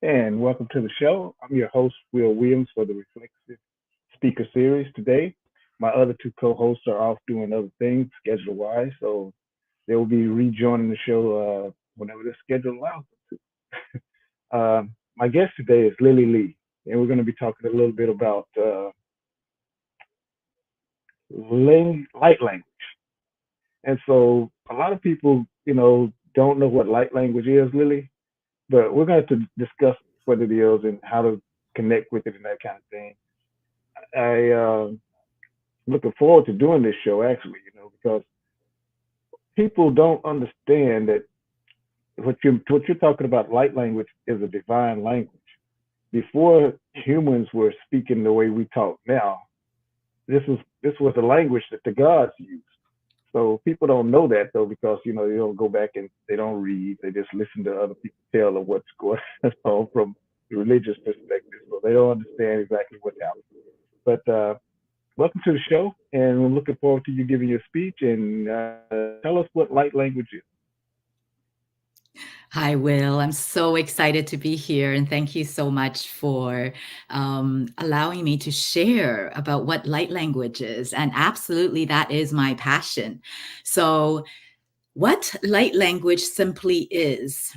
And welcome to the show. I'm your host, Will Williams, for the Reflexive Speaker Series today. My other two co hosts are off doing other things schedule wise, so they will be rejoining the show whenever their schedule allows them to. My guest today is Lily Lee, and we're going to be talking a little bit about light language. And so, a lot of people, don't know what light language is, Lily, but we're going to discuss what it is and how to connect with it and that kind of thing. I looking forward to doing this show actually, because people don't understand that what you're talking about light language is a divine language. Before humans were speaking the way we talk now, this was a language that the gods used. So people don't know that though because they don't go back and they don't read. They just listen to other people tell them what's going on from the religious perspective. So they don't understand exactly what's happening. But welcome to the show, and we're looking forward to you giving your speech and tell us what light language is. Hi, Will. I'm so excited to be here, and thank you so much for allowing me to share about what light language is. And absolutely, that is my passion. So, what light language simply is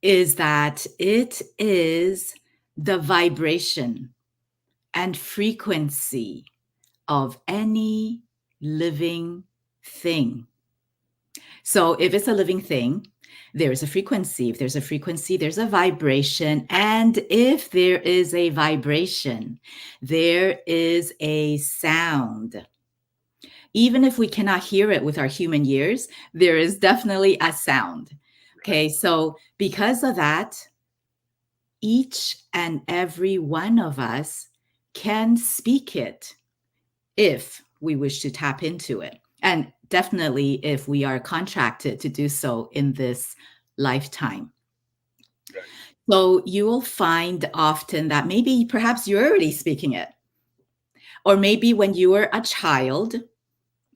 that it is the vibration and frequency of any living thing. So, if it's a living thing, there's a frequency. If there's a frequency, there's a vibration. And if there is a vibration, there is a sound. Even if we cannot hear it with our human ears, there is definitely a sound. Okay, so because of that, each and every one of us can speak it if we wish to tap into it. And definitely if we are contracted to do so in this lifetime. So you will find often that maybe perhaps you're already speaking it. Or maybe when you were a child,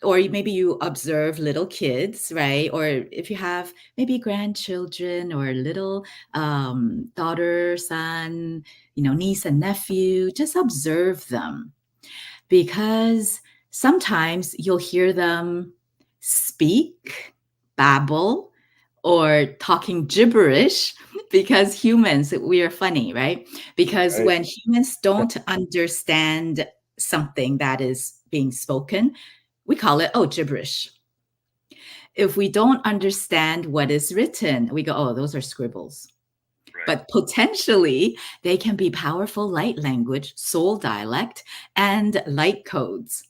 or maybe you observe little kids, right? Or if you have maybe grandchildren or little daughter, son, niece and nephew, just observe them because sometimes you'll hear them speak, babble, or talking gibberish because humans, we are funny, right? Because Right? when humans don't understand something that is being spoken, we call it, oh, gibberish. If we don't understand what is written, we go, oh, those are scribbles. But potentially, they can be powerful light language, soul dialect, and light codes.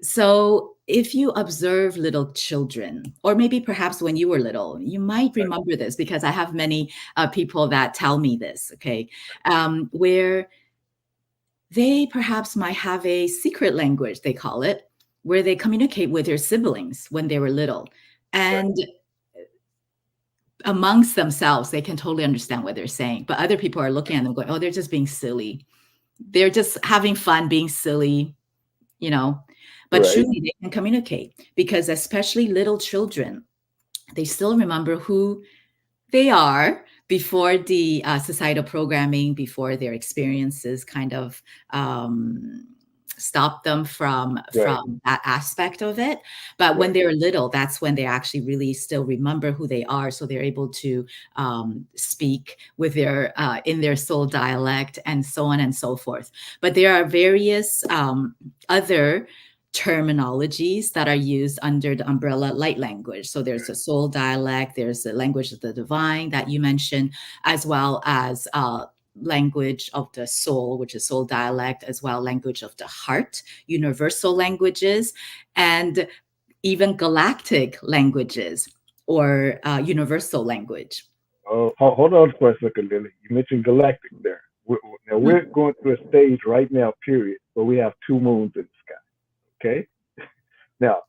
So if you observe little children, or maybe perhaps when you were little, you might remember this, because I have many people that tell me this, okay, where they perhaps might have a secret language, they call it, where they communicate with their siblings when they were little. And amongst themselves, they can totally understand what they're saying. But other people are looking at them going, oh, they're just being silly. They're just having fun being silly, you know. But truly, they can communicate, because especially little children, they still remember who they are before the societal programming, before their experiences kind of stop them from that aspect of it. But when they're little, that's when they actually really still remember who they are. So they're able to speak with their in their soul dialect, and so on and so forth. But there are various other terminologies that are used under the umbrella light language. So there's a soul dialect, there's the language of the divine that you mentioned, as well as language of the soul, which is soul dialect, as well language of the heart, universal languages, and even galactic languages, or universal language. Oh, hold on for a second, Lily. You mentioned galactic there. Now we're going through a stage right now, period, where we have two moons in the sky. Okay. Now,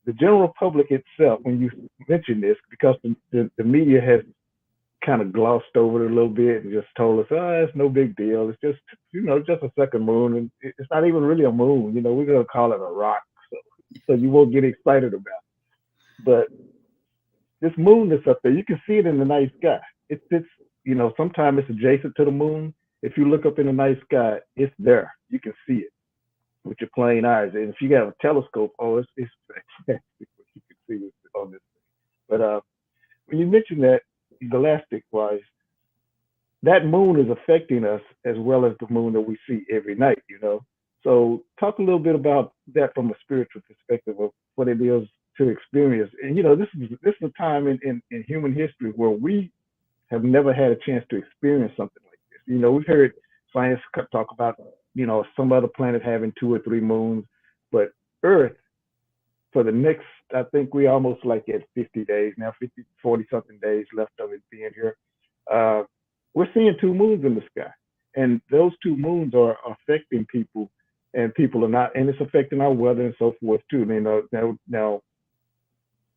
the general public itself, when you mention this, because the media has kind of glossed over it a little bit and just told us, oh, it's no big deal. It's just, just a second moon. And it's not even really a moon. We're going to call it a rock. So you won't get excited about it. But this moon that's up there, you can see it in the night sky. It sits, sometimes it's adjacent to the moon. If you look up in the night sky, it's there. You can see it with your plain eyes. And if you have a telescope, it's fantastic what you can see on this thing. But when you mention that, galactic wise, that moon is affecting us as well as the moon that we see every night, So talk a little bit about that from a spiritual perspective of what it is to experience. And this is a time in human history where we have never had a chance to experience something like this. We've heard science talk about some other planet having 2 or 3 moons, but Earth, for the next, I think we almost like at 50 days now, 40 something days left of it being here. We're seeing 2 moons in the sky, and those 2 moons are affecting people, and people are not, and it's affecting our weather and so forth too. Now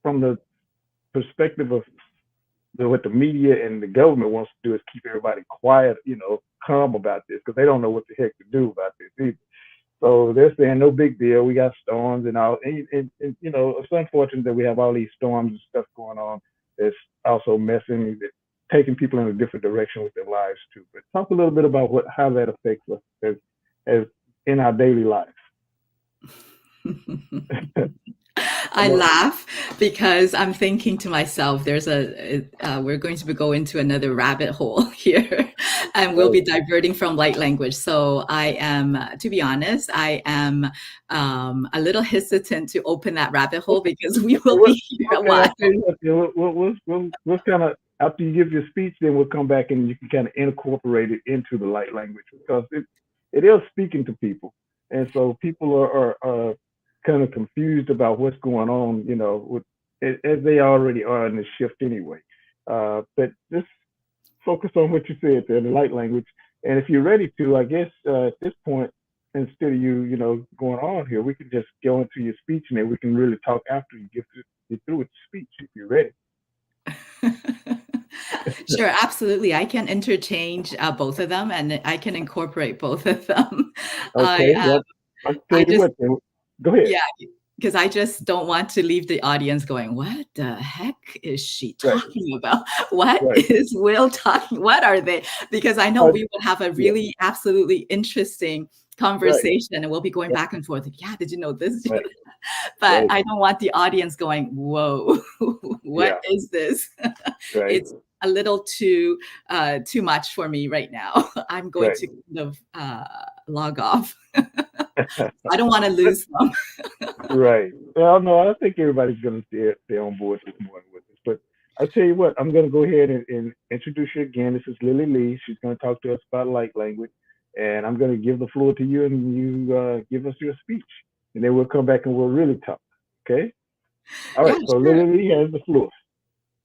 from the perspective of what the media and the government wants to do is keep everybody quiet, calm about this, because they don't know what the heck to do about this either. So they're saying no big deal. We got storms and all, and it's unfortunate that we have all these storms and stuff going on. It's also taking people in a different direction with their lives too. But talk a little bit about how that affects us as in our daily lives. I laugh because I'm thinking to myself, we're going to go into another rabbit hole here, and we'll be diverting from light language. So I am, to be honest, I am a little hesitant to open that rabbit hole, because we will be here a while. We'll kind of, after you give your speech, then we'll come back and you can kind of incorporate it into the light language, because it is speaking to people. And so people are kind of confused about what's going on, as they already are in the shift anyway. But just focus on what you said there, the light language. And if you're ready to, I guess at this point, instead of you going on here, we can just go into your speech, and then we can really talk after you get through with the speech, if you're ready. Sure, absolutely. I can interchange both of them, and I can incorporate both of them. Okay, go ahead. Yeah, because I just don't want to leave the audience going, what the heck is she talking about? What is Will talking? What are they? Because I know we will have a really absolutely interesting conversation, and we'll be going back and forth. Yeah, did you know this? But I don't want the audience going, whoa, what is this? a little too much for me right now. I'm going Right. to kind of log off. I don't want to lose them. Right. Well, no, I think everybody's going to stay on board this morning with us. But I tell you what, I'm going to go ahead and introduce you again. This is Lily Lee. She's going to talk to us about light language, and I'm going to give the floor to you, and you give us your speech, and then we'll come back and we'll really talk. Okay. All Yeah, right. So sure. Lily Lee has the floor.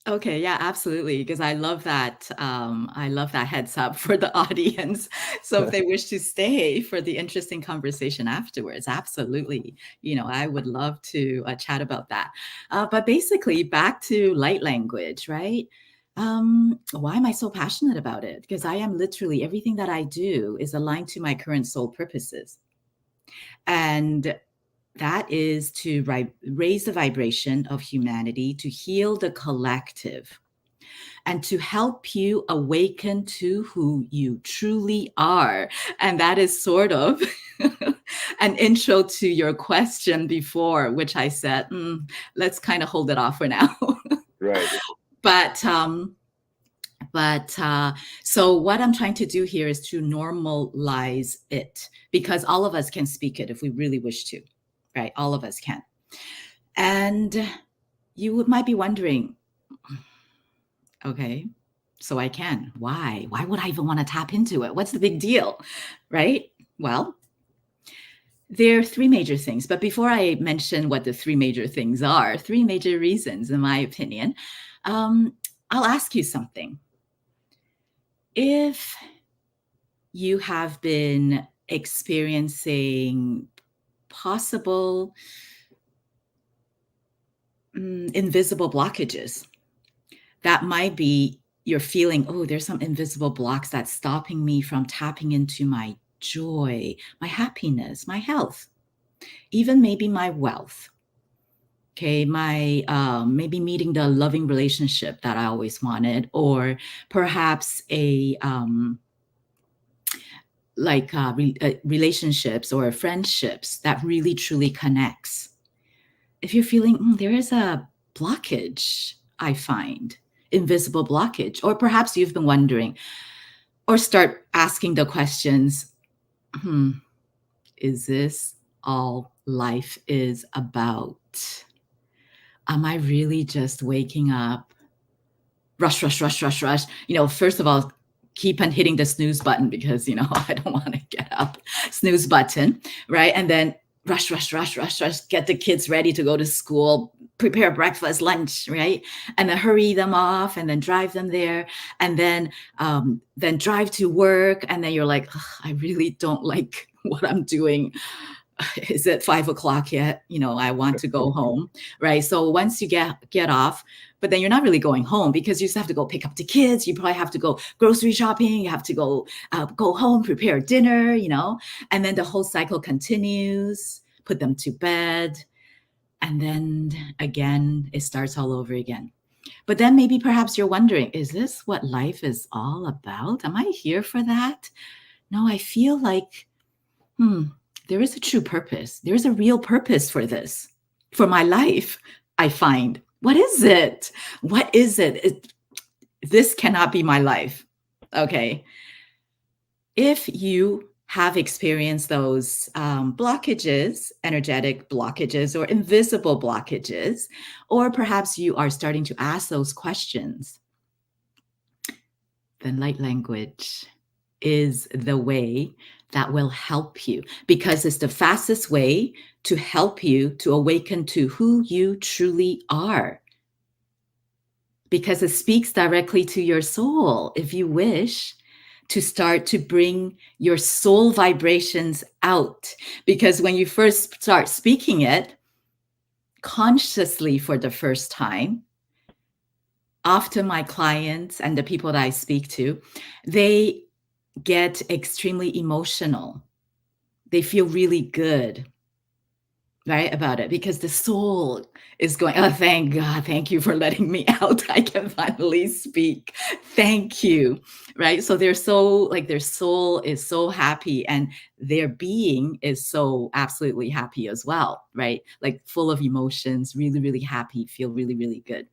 Okay, yeah, absolutely. Because I love that. I love that heads up for the audience. So if they wish to stay for the interesting conversation afterwards, absolutely. I would love to chat about that. But basically, back to light language, right? Why am I so passionate about it? Because I am literally everything that I do is aligned to my current soul purposes. And that is to raise the vibration of humanity, to heal the collective, and to help you awaken to who you truly are. And that is sort of an intro to your question before, which I said, let's kind of hold it off for now. Right. but so what I'm trying to do here is to normalize it, because all of us can speak it if we really wish to, right? All of us can. And you might be wondering, okay, so I can. Why? Why would I even want to tap into it? What's the big deal? Right? Well, there are three major things. But before I mention what the three major things are, three major reasons, in my opinion, I'll ask you something. If you have been experiencing possible invisible blockages, that might be you're feeling, oh, there's some invisible blocks that's stopping me from tapping into my joy, my happiness, my health, even maybe my wealth. Okay, my maybe meeting the loving relationship that I always wanted, or perhaps a relationships or friendships that really truly connects. If you're feeling there is a blockage, I find invisible blockage, or perhaps you've been wondering, or start asking the questions, is this all life is about? Am I really just waking up, rush, rush, rush, rush, rush? First of all, keep on hitting the snooze button because, I don't want to get up, snooze button, right? And then rush, rush, rush, rush, rush, get the kids ready to go to school, prepare breakfast, lunch, right? And then hurry them off and then drive them there. And then drive to work. And then you're like, I really don't like what I'm doing. Is it 5 o'clock yet? I want to go home, right? So once you get off, but then you're not really going home because you just have to go pick up the kids. You probably have to go grocery shopping. You have to go home, prepare dinner, and then the whole cycle continues, put them to bed. And then again, it starts all over again. But then maybe perhaps you're wondering, is this what life is all about? Am I here for that? No, I feel like, there is a true purpose. There is a real purpose for this, for my life, I find. What is it? What is it? This cannot be my life. Okay. If you have experienced those blockages, energetic blockages, or invisible blockages, or perhaps you are starting to ask those questions, then light language is the way that will help you, because it's the fastest way to help you to awaken to who you truly are. Because it speaks directly to your soul. If you wish to start to bring your soul vibrations out, because when you first start speaking it consciously for the first time, often my clients and the people that I speak to, they get extremely emotional. They feel really good, right, about it, because the soul is going, oh, thank God, thank you for letting me out. I can finally speak. Thank you, right? So they're so, their soul is so happy and their being is so absolutely happy as well, right? Like full of emotions, really, really happy, feel really, really good.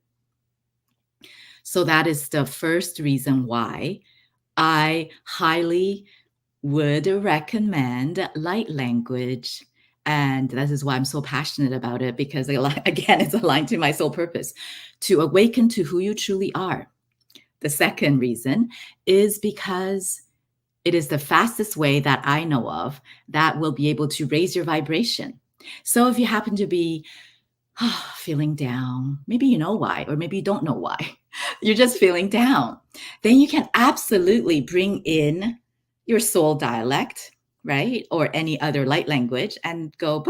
So that is the first reason why I highly would recommend light language. And this is why I'm so passionate about it, because again, it's aligned to my soul purpose to awaken to who you truly are. The second reason is because it is the fastest way that I know of that will be able to raise your vibration. So if you happen to be feeling down, maybe you know why, or maybe you don't know why, you're just feeling down, then you can absolutely bring in your soul dialect, right? Or any other light language and go.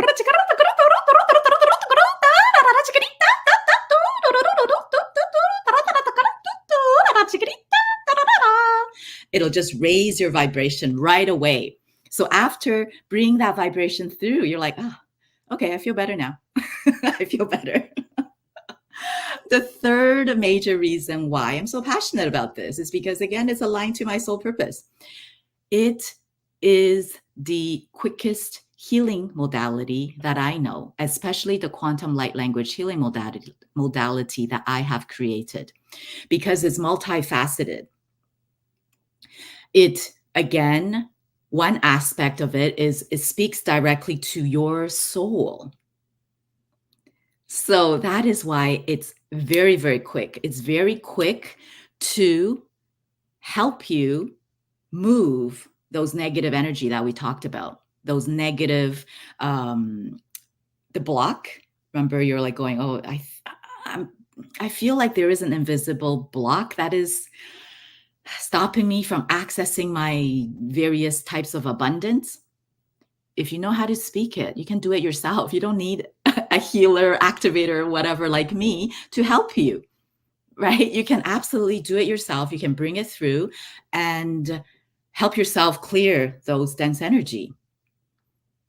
It'll just raise your vibration right away. So after bringing that vibration through, you're like, oh, okay, I feel better now. I feel better. The third major reason why I'm so passionate about this is because, again, it's aligned to my soul purpose. It is the quickest healing modality that I know, especially the quantum light language healing modality that I have created, because it's multifaceted. It, again, one aspect of it is it speaks directly to your soul. So that is why it's very, very quick. It's very quick to help you move those negative energy that we talked about, those negative, the block. Remember, you're like going, oh, I feel like there is an invisible block that is stopping me from accessing my various types of abundance. If you know how to speak it, you can do it yourself. You don't need a healer, activator, whatever like me to help you, right? You can absolutely do it yourself. You can bring it through and help yourself clear those dense energy,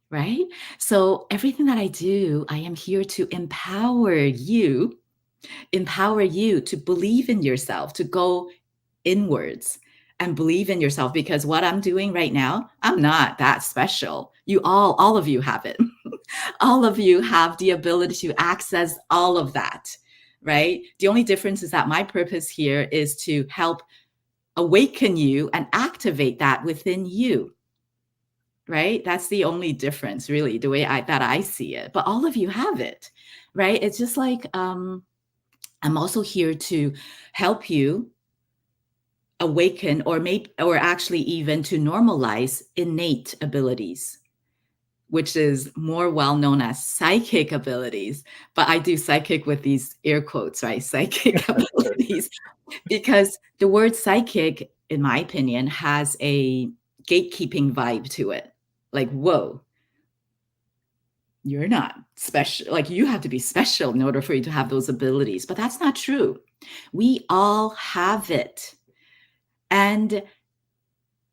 right? So everything that I do, I am here to empower you to believe in yourself, to go inwards and believe in yourself, because what I'm doing right now, I'm not that special. You all of you have it. All of you have the ability to access all of that, right? The only difference is that my purpose here is to help awaken you and activate that within you, right? That's the only difference, really, the way that I see it. But all of you have it, right? It's just like I'm also here to help you awaken, or actually even to normalize innate abilities, which is more well known as psychic abilities. But I do psychic with these air quotes, right? Psychic abilities, because the word psychic, in my opinion, has a gatekeeping vibe to it. Like, whoa, you're not special. Like, you have to be special in order for you to have those abilities. But that's not true. We all have it. And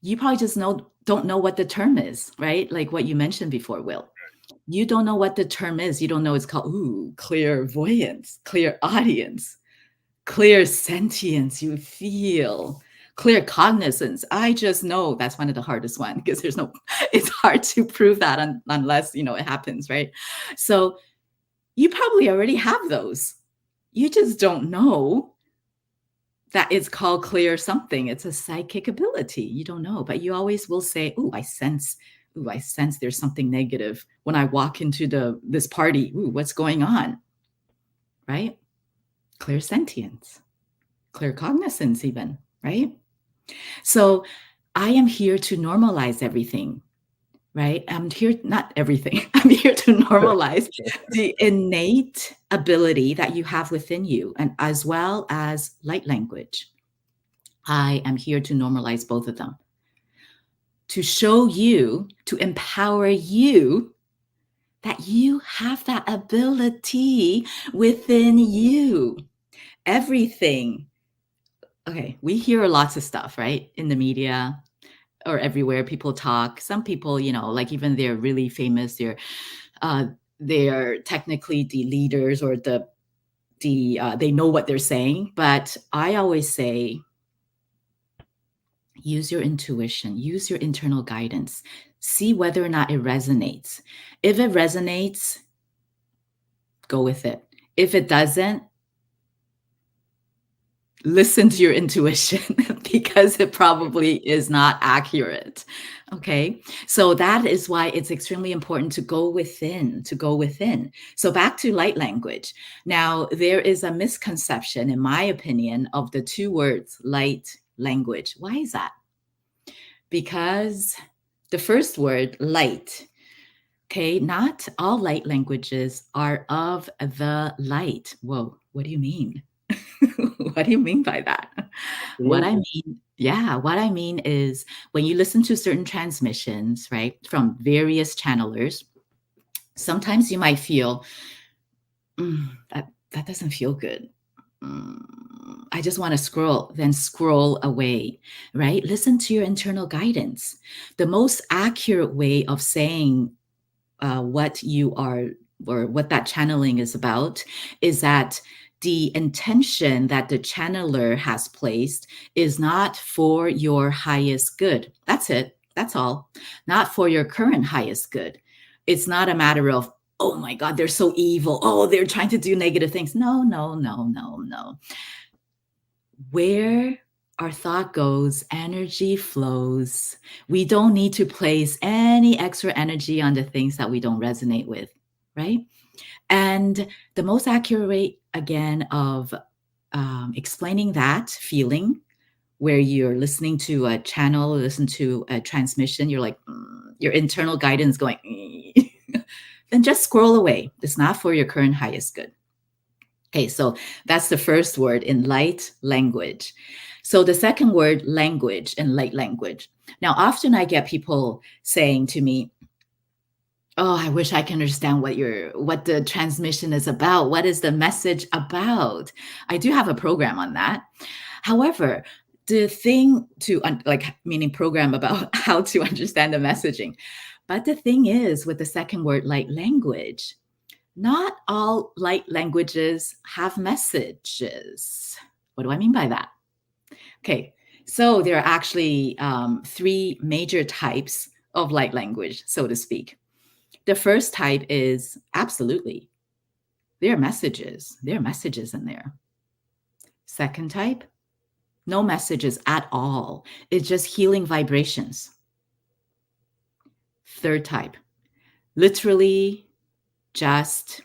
you probably just don't know what the term is, right? Like what you mentioned before, Will. You don't know what the term is. You don't know it's called, clairvoyance, clairaudience, clear sentience. You feel clear cognizance. I just know that's one of the hardest ones, because it's hard to prove that unless, it happens, right? So you probably already have those. You just don't know that it's called clear something. It's a psychic ability. You don't know, but you always will say, I sense there's something negative when I walk into this party. What's going on? Right? Clear sentience, clear cognizance even, right? So I am here to normalize everything, right? I'm here, not everything. I'm here to normalize the innate ability that you have within you, and as well as light language. I am here to normalize both of them, to show you, to empower you that you have that ability within you. Everything. Okay, we hear lots of stuff, right? In the media or everywhere, people talk. Some people, like even they're really famous, they're technically the leaders, or they know what they're saying. But I always say, use your intuition, use your internal guidance, see whether or not it resonates. If it resonates, go with it. If it doesn't, listen to your intuition because it probably is not accurate. Okay. So that is why it's extremely important to go within, to go within. So back to light language. Now, there is a misconception, in my opinion, of the two words light language. Why is that? Because the first word, light, okay, not all light languages are of the light. Whoa, what do you mean? What do you mean by that? What I Absolutely. mean, yeah, what I mean is when you listen to certain transmissions, right, from various channelers, sometimes you might feel, that doesn't feel good. I just want to scroll, then scroll away, right? Listen to your internal guidance. The most accurate way of saying what you are or what that channeling is about is that the intention that the channeler has placed is not for your highest good. That's it. That's all. Not for your current highest good. It's not a matter of, oh my God, they're so evil. Oh, they're trying to do negative things. No, no, no, no, no. Where our thought goes, energy flows. We don't need to place any extra energy on the things that we don't resonate with, right? And the most accurate way, again, of explaining that feeling where you're listening to a channel, listen to a transmission, you're like, your internal guidance going, then just scroll away. It's not for your current highest good. Okay, so that's the first word in light language. So the second word, language and light language. Now, often I get people saying to me, "Oh, I wish I can understand what the transmission is about. What is the message about?" I do have a program on that. However, the thing to like meaning program about how to understand the messaging. But the thing is with the second word, light language, not all light languages have messages. What do I mean by that? Okay, so there are actually three major types of light language, so to speak. The first type is absolutely, there are messages. There are messages in there. Second type, no messages at all. It's just healing vibrations. Third type, literally just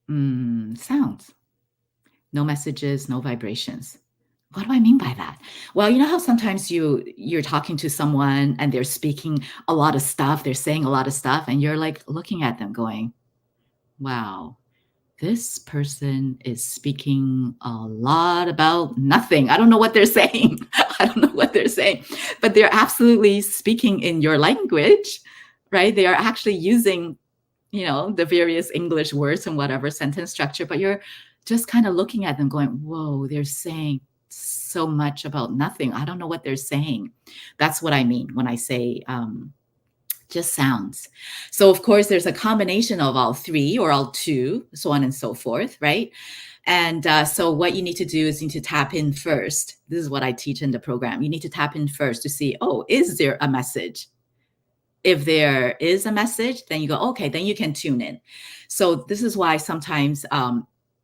sounds. No messages, no vibrations. What do I mean by that? Well, you know how sometimes you're talking to someone and they're speaking a lot of stuff, they're saying a lot of stuff, and you're like looking at them going, wow, this person is speaking a lot about nothing. I don't know what they're saying. I don't know what they're saying, but they're absolutely speaking in your language, right? They are actually using, the various English words and whatever sentence structure, but you're just kind of looking at them going, whoa, they're saying so much about nothing. I don't know what they're saying. That's what I mean when I say just sounds. So, of course, there's a combination of all three or all two, so on and so forth, right? And so, what you need to do is you need to tap in first. This is what I teach in the program. You need to tap in first to see, oh, is there a message? If there is a message, then you go, okay, then you can tune in. So, this is why sometimes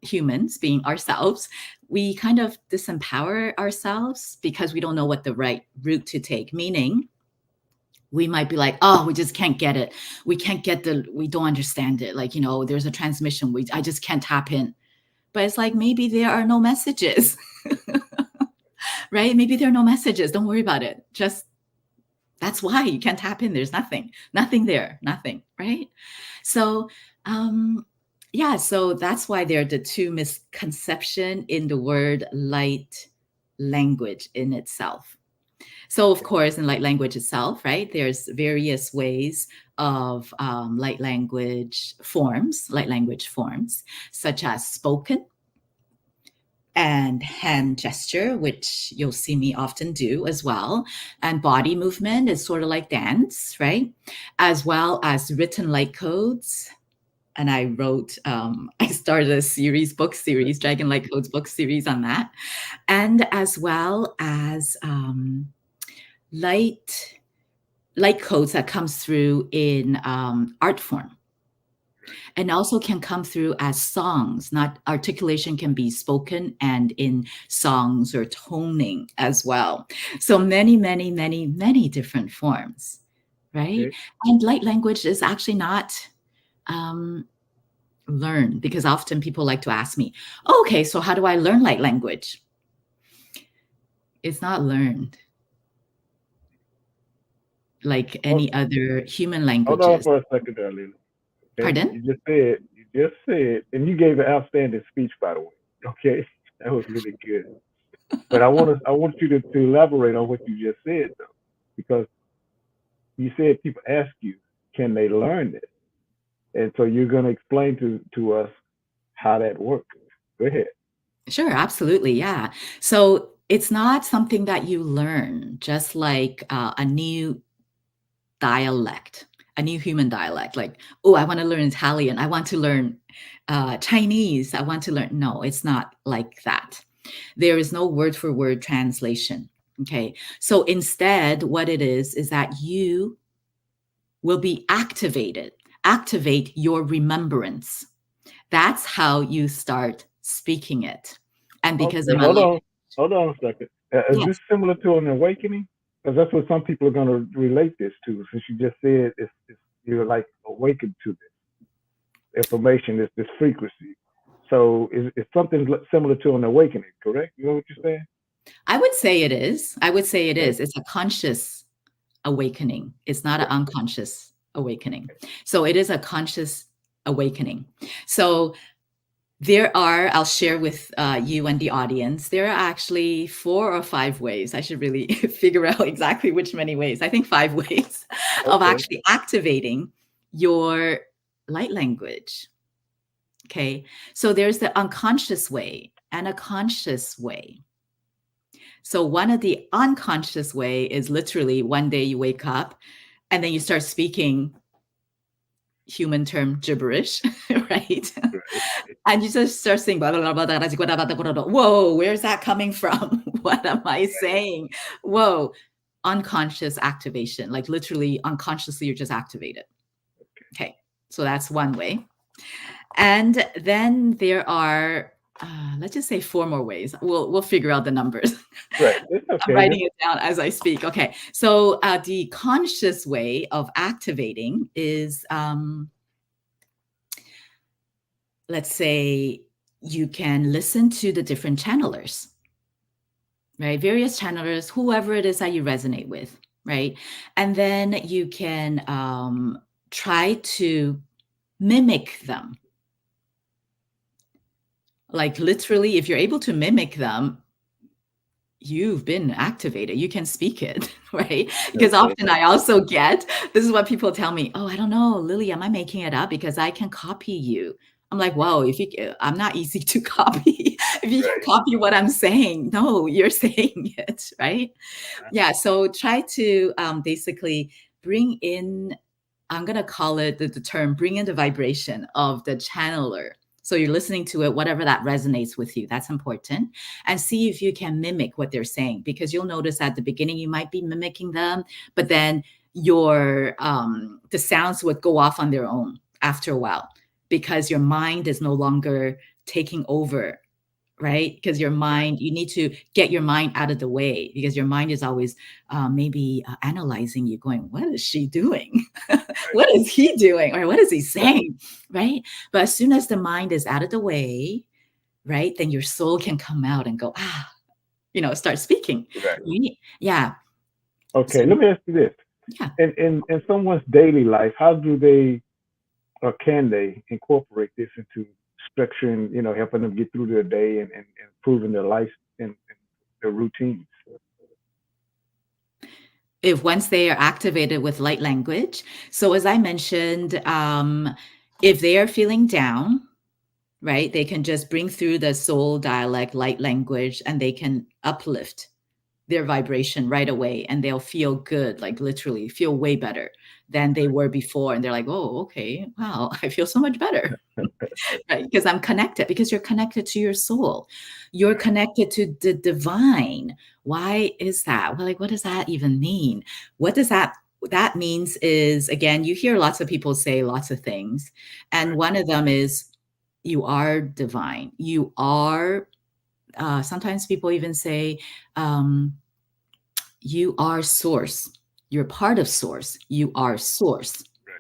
humans, being ourselves, we kind of disempower ourselves because we don't know what the right route to take, meaning, we might be like, oh, we just can't get it. We don't understand it. Like, there's a transmission. I just can't tap in. But it's like, maybe there are no messages, right? Maybe there are no messages. Don't worry about it. Just, that's why you can't tap in. There's nothing there, nothing, right? So, yeah, so that's why there are the two misconception in the word light language in itself. So, of course, in light language itself, right, there's various ways of light language forms, such as spoken and hand gesture, which you'll see me often do as well. And body movement is sort of like dance, right? As well as written light codes. And I started a book series, Dragon Light Codes book series on that. And as well as light codes that comes through in art form. and also can come through as songs. Not articulation can be spoken and in songs or toning as well. So many, many, many, many different forms, right? Okay. And light language is actually not learned, because often people like to ask me, oh, okay, so how do I learn light language? It's not learned like Hold, any other human hold on languages. for a second there, Lily. Okay. Pardon? You just said, and you gave an outstanding speech, by the way. Okay. That was really good. But I want you to elaborate on what you just said, though, because you said people ask you, can they learn this? And so you're going to explain to us how that works. Go ahead. Sure, absolutely. Yeah. So it's not something that you learn, just like a new dialect, a new human dialect. Like, oh, I want to learn Italian. I want to learn Chinese. I want to learn. No, it's not like that. There is no word for word translation. Okay. So instead, what it is that you will be activate your remembrance. That's how you start speaking it. And because Okay, I'm a light, hold on a second. Is this yes, similar to an awakening? Because that's what some people are going to relate this to. Since you just said you're like awakened to this information, this frequency. So it's something similar to an awakening, correct? You know what you're saying? I would say it is. I would say it Okay. is. It's a conscious awakening. It's not an Right. unconscious awakening. So it is a conscious awakening. So there are, I'll share with you and the audience, there are actually 4 or 5 ways. I should really figure out exactly which many ways. I think 5 ways of Okay. actually activating your light language. Okay. So there's the unconscious way and a conscious way. So one of the unconscious way is literally one day you wake up and then you start speaking human term gibberish, right? Right. And you just start saying, blah, blah, blah, blah, blah, blah, blah. Whoa, where's that coming from? What am I saying? Whoa, unconscious activation, like literally unconsciously, you're just activated. Okay, so that's one way. And then there are, let's just say 4 more ways. We'll figure out the numbers. Right. It's I'm okay. writing it down as I speak. Okay, so the conscious way of activating is, let's say you can listen to the different channelers, right? Various channelers, whoever it is that you resonate with, right? And then you can try to mimic them. Like literally, if you're able to mimic them, you've been activated. You can speak it, right? Because Okay. often I also get, this is what people tell me, oh, I don't know, Lily, am I making it up? Because I can copy you. I'm like, whoa, I'm not easy to copy. If you can Right. copy what I'm saying, no, you're saying it, right? Yeah. So try to basically bring in, I'm going to call it the term, bring in the vibration of the channeler. So you're listening to it, whatever that resonates with you, that's important. And see if you can mimic what they're saying, because you'll notice at the beginning you might be mimicking them, but then your the sounds would go off on their own after a while, because your mind is no longer taking over, right? Because your mind, you need to get your mind out of the way, because your mind is always maybe analyzing you, going, what is she doing? What is he doing? Or what is he saying? Right? But as soon as the mind is out of the way, right, then your soul can come out and go, start speaking. Right. Yeah. Okay. So, Let me ask you this. yeah. In someone's daily life, how do they or can they incorporate this into structuring, helping them get through their day and improving their life and their routines? If once they are activated with light language. So as I mentioned, if they are feeling down, right, they can just bring through the soul dialect light language, and they can uplift their vibration right away, and they'll feel good, like literally feel way better than they were before. And they're like, oh, okay, wow, I feel so much better. Right? Because I'm connected, because you're connected to your soul. You're connected to the divine. Why is that? Well, like, what does that even mean? What does that, that means is, again, you hear lots of people say lots of things. And Right. one of them is you are divine. You are, sometimes people even say, um, you are source. You're part of source. You are source. Right.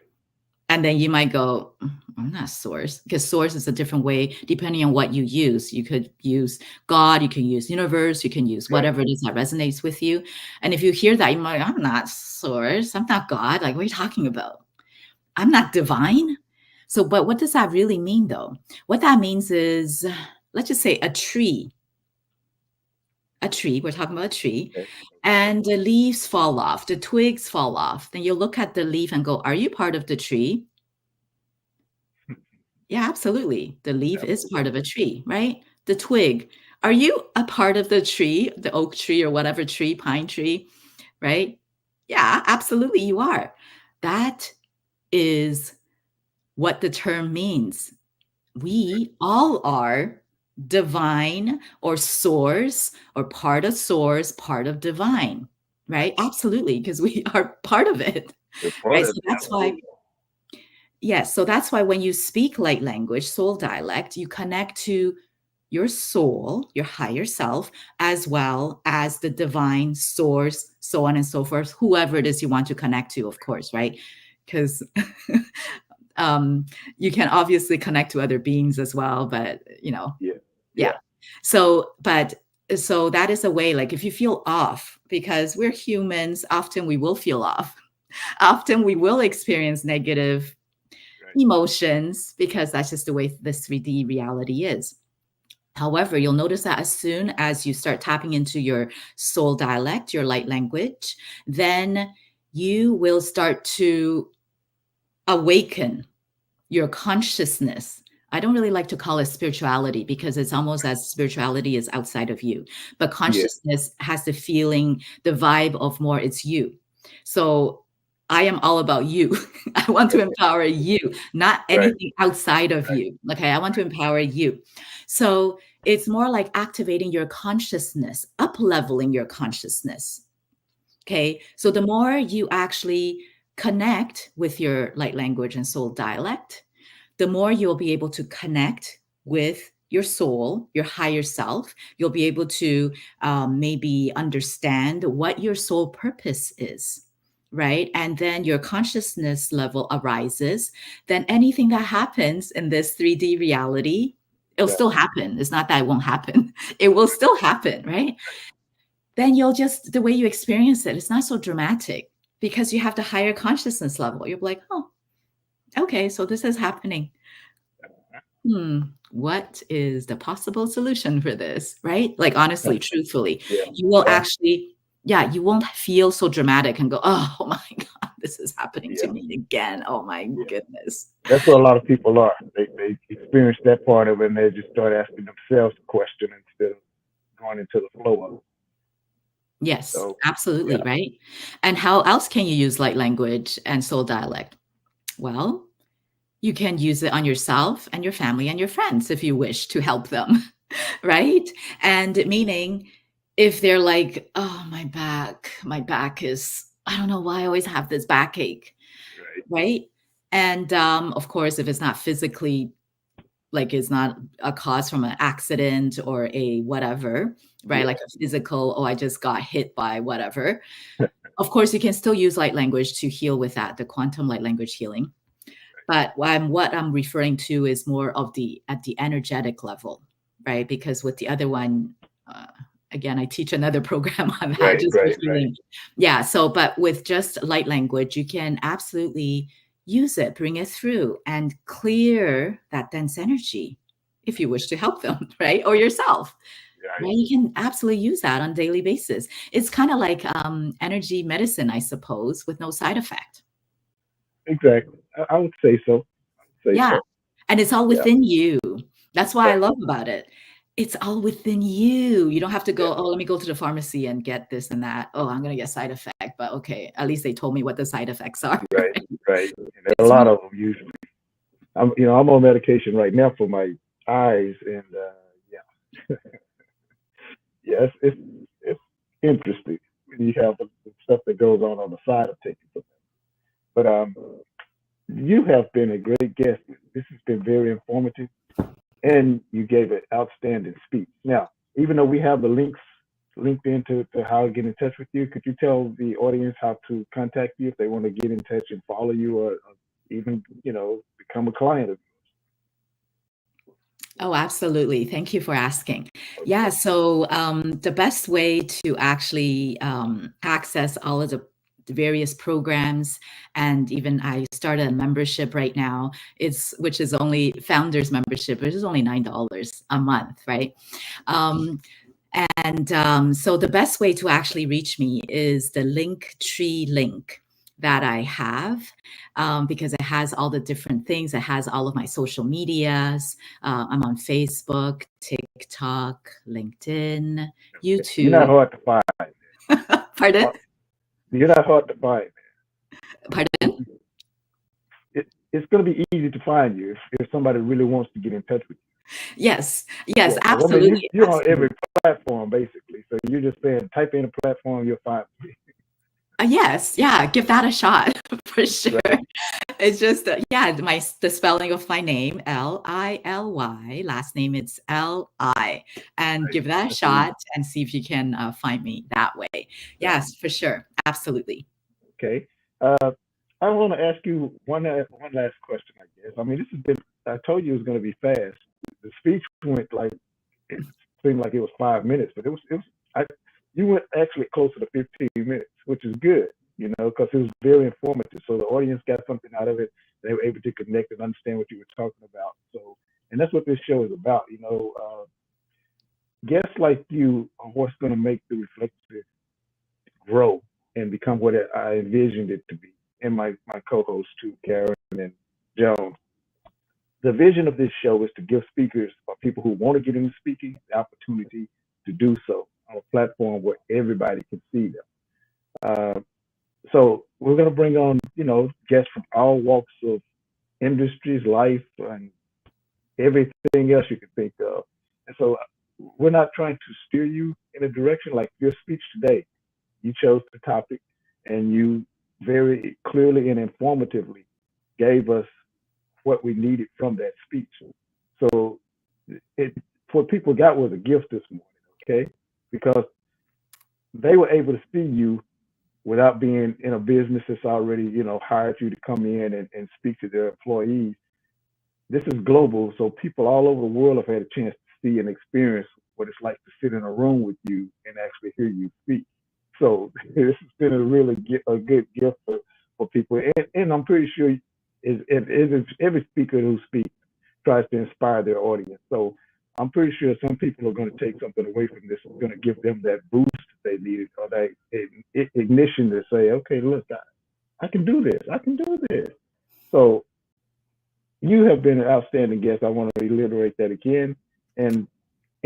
And then you might go, I'm not source, because source is a different way depending on what you use. You could use God, you can use universe, you can use Right. whatever it is that resonates with you. And if you hear that, you might, I'm not source, I'm not God. Like, what are you talking about? I'm not divine. So, but what does that really mean though? What that means is, let's just say a tree, we're talking about a tree, Okay. Okay. and the leaves fall off, the twigs fall off. Then you look at the leaf and go, are you part of the tree? Yeah, absolutely. The leaf is part of Absolutely. a tree, right? The twig. Are you a part of the tree, the oak tree or whatever tree, pine tree, right? Yeah, absolutely you are. That is what the term means. We all are divine or source or part of source, part of divine, right? Absolutely, because we are part of it, We're part right? of So it. that's why, Absolutely. yes, so that's why when you speak light language, soul dialect, you connect to your soul, your higher self, as well as the divine source, so on and so forth, whoever it is you want to connect to, of course, right? Because um, you can obviously connect to other beings as well, but Yeah. yeah. Yeah. So, but so that is a way, like if you feel off, because we're humans, often we will feel off. Often we will experience negative Right. emotions because that's just the way this 3D reality is. However, you'll notice that as soon as you start tapping into your soul dialect, your light language, then you will start to awaken your consciousness. I don't really like to call it spirituality because it's almost as spirituality is outside of you. But Yeah. consciousness has the feeling, the vibe of more it's you. So I am all about you. I want to empower you, not Right. anything outside of Right. you. Okay. I want to empower you. So it's more like activating your consciousness, up leveling your consciousness. Okay. So the more you actually connect with your light language and soul dialect, the more you'll be able to connect with your soul, your higher self. You'll be able to maybe understand what your soul purpose is, right? And then your consciousness level arises. Then anything that happens in this 3D reality, it'll Yeah. still happen. It's not that it won't happen, it will still happen, right? Then you'll just, the way you experience it, it's not so dramatic because you have the higher consciousness level. You're like, oh, okay, so this is happening. What is the possible solution for this? Right? Like, honestly, truthfully, Yeah. you will Yeah. actually, yeah, you won't feel so dramatic and go, oh my God, this is happening to Yeah. me again. Oh my Yeah. goodness. That's what a lot of people are. They experience that part of it and they just start asking themselves the question instead of going into the flow of it. Yes, So absolutely. yeah. Right. And how else can you use light language and soul dialect? Well, you can use it on yourself and your family and your friends if you wish to help them, right? And meaning if they're like, "Oh, my back is I don't know why I always have this backache," Right. right? And, of course, if it's not physically like, it's not a cause from an accident or a whatever, right? Yeah. Like a physical, "Oh, I just got hit by whatever." Of course, you can still use light language to heal with that, the quantum light language healing. But what I'm referring to is more of the at the energetic level, right? Because with the other one, uh, again, I teach another program on that, Right. just for Right. Right. healing. Yeah. So, but with just light language, you can absolutely use it, bring it through, and clear that dense energy if you wish to help them, right? Or yourself. Right. Right? You can absolutely use that on a daily basis. It's kind of like energy medicine, I suppose, with no side effect. Exactly. I would say so. Say Yeah, so. and it's all Yeah. within you. That's what I Right. love about it. It's all within you. You don't have to Yeah. go, "Oh, let me go to the pharmacy and get this and that. Oh, I'm gonna get side effect, but okay, at least they told me what the side effects are." Right. Right. And there are a It's lot you. of them usually. I'm on medication right now for my eyes, and yeah, yes, it's interesting when you have the stuff that goes on the side of taking. But you have been a great guest. This has been very informative, and you gave an outstanding speech. Now, even though we have the links linked into how to get in touch with you, could you tell the audience how to contact you if they want to get in touch and follow you, or even become a client of Oh, absolutely. Thank you for asking. yours? Yeah, Okay. so the best way to actually access all of the various programs, and even I started a membership right now, which is only founders membership, which is only $9 a month, right? Um, so the best way to actually reach me is the Linktree link that I have, because it has all the different things. It has all of my social medias. I'm on Facebook, TikTok, LinkedIn, You're not YouTube. hard to find. Pardon? You're not hard to find. Pardon? It's going to be easy to find you if somebody really wants to get in touch with Yes, you. yes, Yeah, 'cause, I mean, absolutely, you're on absolutely. every platform basically. So you're just saying, type in a platform, you'll find me. Yes, yeah, give that a shot for sure. Right. It's just yeah, the spelling of my name, Lily. Last name it's Li, and Right. give that a That's easy. shot and see if you can find me that way. Right. Yes, for sure, absolutely. Okay. I want to ask you one last question. I guess. I mean, this has been. I told you it was going to be fast. The speech went like it seemed like it was 5 minutes, but it was. You went actually closer to 15 minutes, which is good. Because it was very informative. So the audience got something out of it. They were able to connect and understand what you were talking about. So, and that's what this show is about. Guests like you are what's going to make the reflective grow and become what I envisioned it to be. And my co-hosts too, Karen and Joan. The vision of this show is to give speakers or people who want to get into speaking the opportunity to do so on a platform where everybody can see them. Uh, so we're going to bring on, guests from all walks of industries, life, and everything else you can think of. And so we're not trying to steer you in a direction like your speech today. You chose the topic and you very clearly and informatively gave us what we needed from that speech. So it what people got was a gift this morning, okay? Because they were able to see you without being in a business that's already, hired you to come in and speak to their employees. This is global, so people all over the world have had a chance to see and experience what it's like to sit in a room with you and actually hear you speak. So this has been a good gift for people, and I'm pretty sure every speaker who speaks tries to inspire their audience. So I'm pretty sure some people are going to take something away from this. It's going to give them that boost they needed or that ignition to say, okay, look, I can do this. I can do this. So you have been an outstanding guest. I want to reiterate that again. And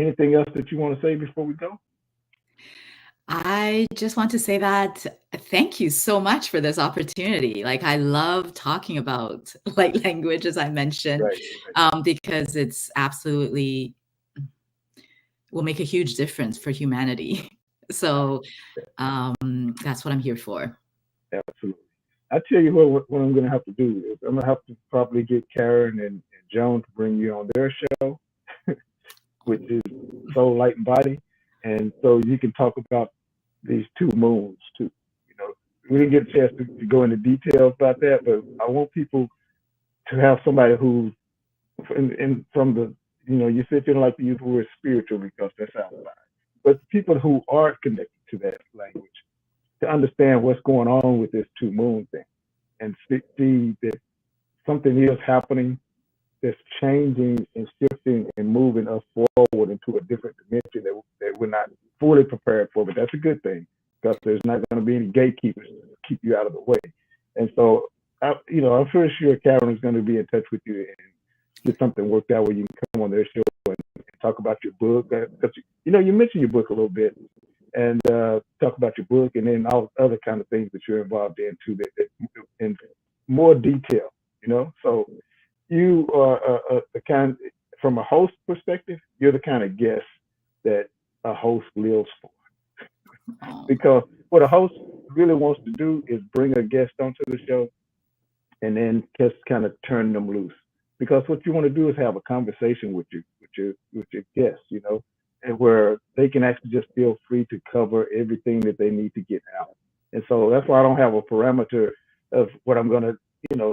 anything else that you want to say before we go? I just want to say that thank you so much for this opportunity. Like, I love talking about light language, as I mentioned, Right. because it's absolutely will make a huge difference for humanity. So that's what I'm here for. Absolutely. I tell you what I'm going to have to do is I'm going to have to probably get Karen and Joan to bring you on their show, which is Soul, Light, and Body. And so you can talk about these two moons too. We didn't get a chance to go into details about that, but I want people to have somebody who, from the, you sit there and like to use the word spiritual because that's outside, but people who are connected to that language to understand what's going on with this two moon thing and see that something is happening that's changing and shifting and moving us forward into a different dimension that we're not fully prepared for. But that's a good thing because there's not going to be any gatekeepers to keep you out of the way. And so, I'm pretty sure Karen is going to be in touch with you and get something worked out where you can come on their show and talk about your book. Because you mentioned your book a little bit, and talk about your book and then all other kind of things that you're involved in too, that in more detail. So you are the kind, from a host perspective, you're the kind of guest that a host lives for. Oh, Because what a host really wants to do is bring a guest onto the show and then just kind of turn them loose. Because what you want to do is have a conversation with your guests, and where they can actually just feel free to cover everything that they need to get out. And so that's why I don't have a parameter of what I'm going to,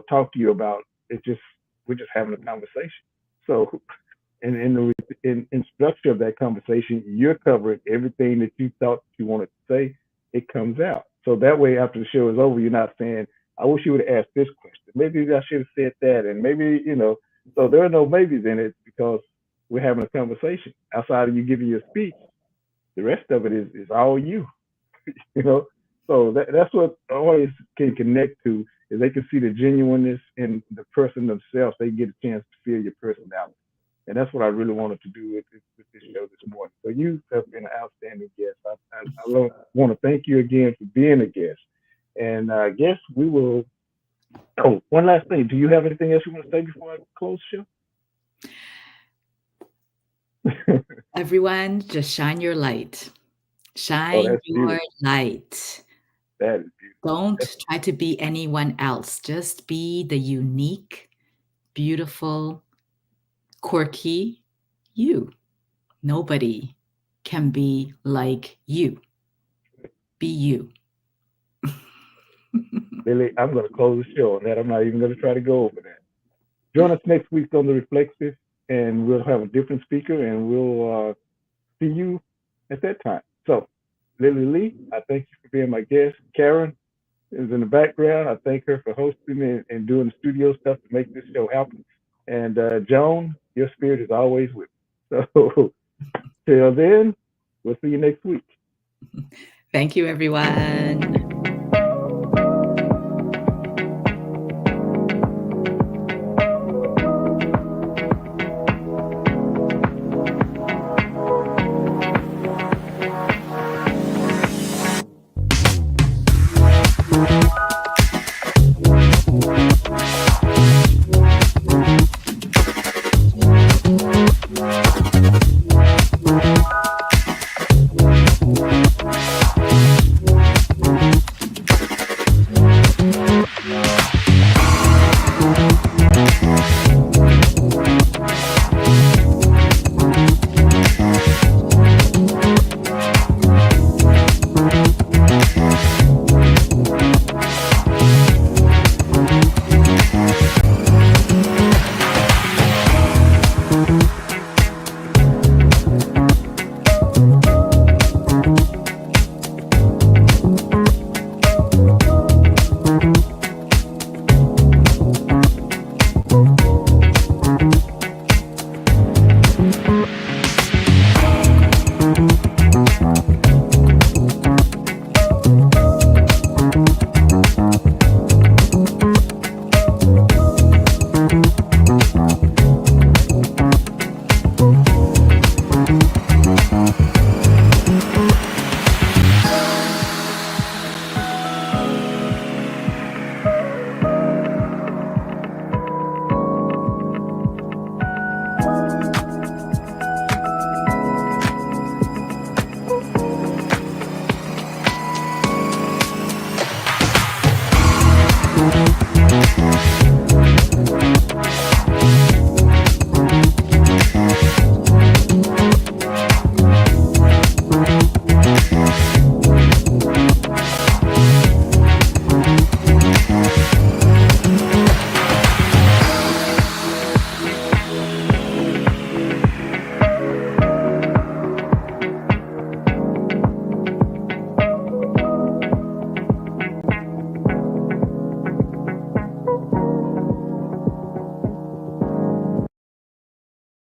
talk to you about. It's just we're just having a conversation. So in structure of that conversation, you're covering everything that you thought you wanted to say. It comes out. So that way, after the show is over, you're not saying, "I wish you would have asked this question. Maybe I should have said that," and maybe So there are no maybes in it because we're having a conversation. Outside of you giving your speech, the rest of it is all you. you know. So that's what always can connect to is they can see the genuineness in the person themselves. They get a chance to feel your personality. And that's what I really wanted to do with this show this morning. So you have been an outstanding guest. I want to thank you again for being a guest. And I guess we will. Oh, one last thing. Do you have anything else you want to say before I close the show? Everyone, just shine your light. Shine your light. That is beautiful. Don't try to be anyone else. Just be the unique, beautiful, quirky you. Nobody can be like you. Be you. Lily, I'm going to close the show on that. I'm not even going to try to go over that. Join us next week on The Reflexive, and we'll have a different speaker, and we'll see you at that time. So, Lily Lee, I thank you for being my guest. Karen is in the background. I thank her for hosting and doing the studio stuff to make this show happen. And Joan, your spirit is always with me. So, till then, we'll see you next week. Thank you, everyone.